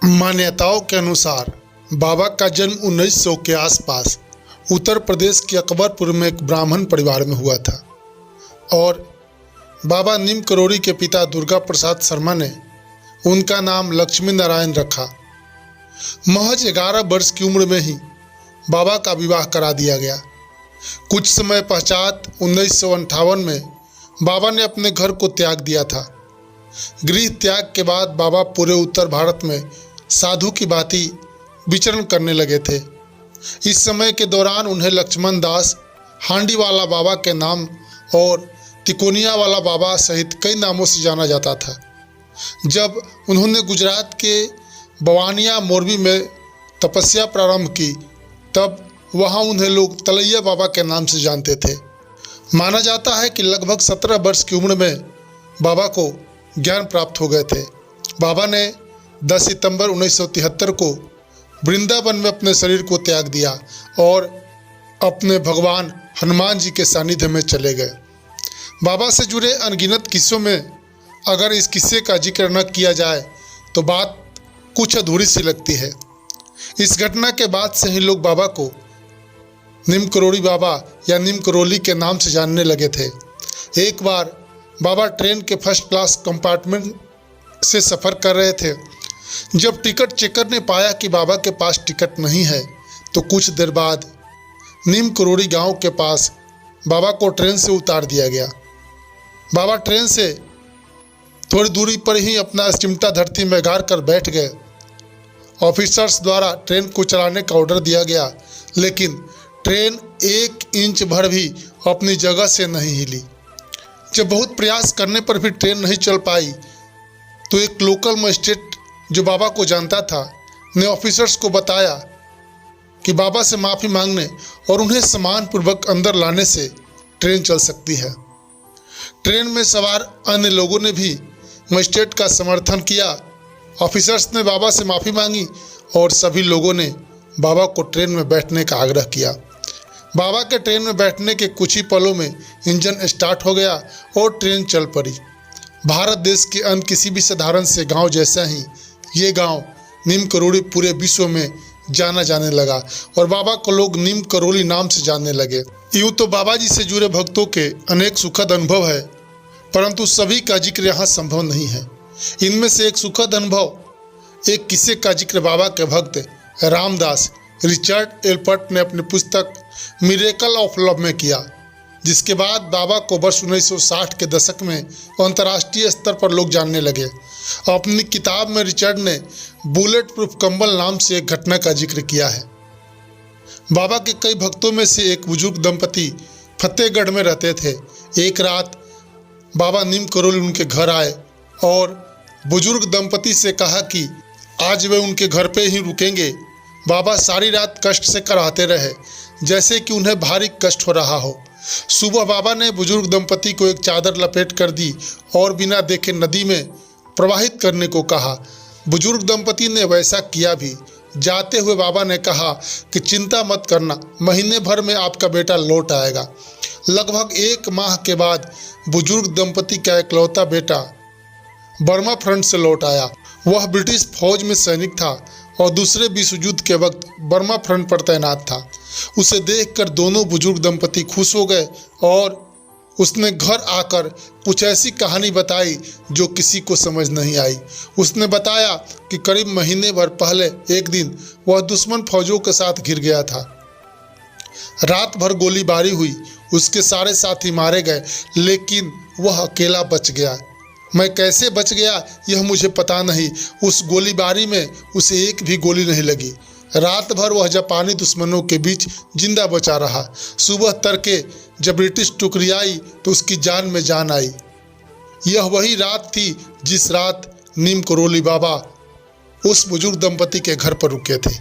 मान्यताओं के अनुसार बाबा का जन्म 1900 के आसपास उत्तर प्रदेश के अकबरपुर में एक ब्राह्मण परिवार में हुआ था और बाबा नीम करोड़ी के पिता दुर्गा प्रसाद शर्मा ने उनका नाम लक्ष्मी नारायण रखा। महज 11 वर्ष की उम्र में ही बाबा का विवाह करा दिया गया। कुछ समय पश्चात 1958 में बाबा ने अपने घर को त्याग दिया था। गृह त्याग के बाद बाबा पूरे उत्तर भारत में साधु की भांति विचरण करने लगे थे। इस समय के दौरान उन्हें लक्ष्मण दास, हांडी वाला बाबा के नाम और तिकोनिया वाला बाबा सहित कई नामों से जाना जाता था। जब उन्होंने गुजरात के बवानिया मोरबी में तपस्या प्रारंभ की तब वहां उन्हें लोग तलैया बाबा के नाम से जानते थे। माना जाता है कि लगभग 17 वर्ष की उम्र में बाबा को ज्ञान प्राप्त हो गए थे। बाबा ने 10 सितंबर 1973 को वृंदावन में अपने शरीर को त्याग दिया और अपने भगवान हनुमान जी के सानिध्य में चले गए। बाबा से जुड़े अनगिनत किस्सों में अगर इस किस्से का जिक्र न किया जाए तो बात कुछ अधूरी सी लगती है। इस घटना के बाद से ही लोग बाबा को नीम करोड़ी बाबा या नीम करोली के नाम से जानने लगे थे। एक बार बाबा ट्रेन के फर्स्ट क्लास कंपार्टमेंट से सफ़र कर रहे थे। जब टिकट चेकर ने पाया कि बाबा के पास टिकट नहीं है तो कुछ देर बाद नीम करोड़ी गांव के पास बाबा को ट्रेन से उतार दिया गया। बाबा ट्रेन से थोड़ी दूरी पर ही अपना चिमटा धरती में गाड़ कर बैठ गए। ऑफिसर्स द्वारा ट्रेन को चलाने का ऑर्डर दिया गया, लेकिन ट्रेन 1 इंच भर भी अपनी जगह से नहीं हिली। जब बहुत प्रयास करने पर भी ट्रेन नहीं चल पाई तो एक लोकल मजिस्ट्रेट जो बाबा को जानता था ने ऑफिसर्स को बताया कि बाबा से माफ़ी मांगने और उन्हें सम्मानपूर्वक अंदर लाने से ट्रेन चल सकती है। ट्रेन में सवार अन्य लोगों ने भी मजिस्ट्रेट का समर्थन किया। ऑफिसर्स ने बाबा से माफ़ी मांगी और सभी लोगों ने बाबा को ट्रेन में बैठने का आग्रह किया। बाबा के ट्रेन में बैठने के कुछ ही पलों में इंजन स्टार्ट हो गया और ट्रेन चल पड़ी। भारत देश के अन्य किसी भी साधारण से गांव जैसा ही ये गांव नीम करोड़ी पूरे विश्व में जाना जाने लगा और बाबा को लोग नीम करोली नाम से जानने लगे। यूँ तो बाबा जी से जुड़े भक्तों के अनेक सुखद अनुभव है, परंतु सभी का जिक्र यहाँ संभव नहीं है। इनमें से एक सुखद अनुभव एक किस्से का जिक्र बाबा के भक्त रामदास रिचर्ड एल्पर्ट ने अपनी पुस्तक मिरेकल ऑफ लव में किया, जिसके बाद बाबा को वर्ष 1960 के दशक में अंतर्राष्ट्रीय स्तर पर लोग जानने लगे। अपनी किताब में रिचर्ड ने बुलेट प्रूफ कंबल नाम से एक घटना का जिक्र किया है। बाबा के कई भक्तों में से एक बुजुर्ग दंपति फतेहगढ़ में रहते थे। एक रात बाबा नीम करोली उनके घर आए और बुजुर्ग दंपति से कहा कि आज वे उनके घर पे ही रुकेंगे। बाबा सारी रात कष्ट से कराहते रहे, जैसे कि उन्हें भारी कष्ट हो रहा हो। सुबह बाबा ने बुजुर्ग दंपति को एक चादर लपेट कर दी और बिना देखे नदी में प्रवाहित करने को कहा। बुजुर्ग दंपति ने वैसा किया भी। जाते हुए बाबा ने कहा कि चिंता मत करना, महीने भर में आपका बेटा लौट आएगा। लगभग 1 माह के बाद बुजुर्ग दंपति का इकलौता बेटा बर्मा फ्रंट से लौट आया। वह ब्रिटिश फौज में सैनिक था और दूसरे विश्व युद्ध के वक्त बर्मा फ्रंट पर तैनात था। उसे देखकर दोनों बुजुर्ग दंपति खुश हो गए और उसने घर आकर कुछ ऐसी कहानी बताई जो किसी को समझ नहीं आई। उसने बताया कि करीब महीने भर पहले एक दिन वह दुश्मन फौजों के साथ घिर गया था। रात भर गोलीबारी हुई, उसके सारे साथी मारे गए, लेकिन वह अकेला बच गया। मैं कैसे बच गया यह मुझे पता नहीं। उस गोलीबारी में उसे एक भी गोली नहीं लगी। रात भर वह जापानी दुश्मनों के बीच जिंदा बचा रहा। सुबह तड़के जब ब्रिटिश टुकड़ी आई तो उसकी जान में जान आई। यह वही रात थी जिस रात नीम करोली बाबा उस बुजुर्ग दंपति के घर पर रुके थे।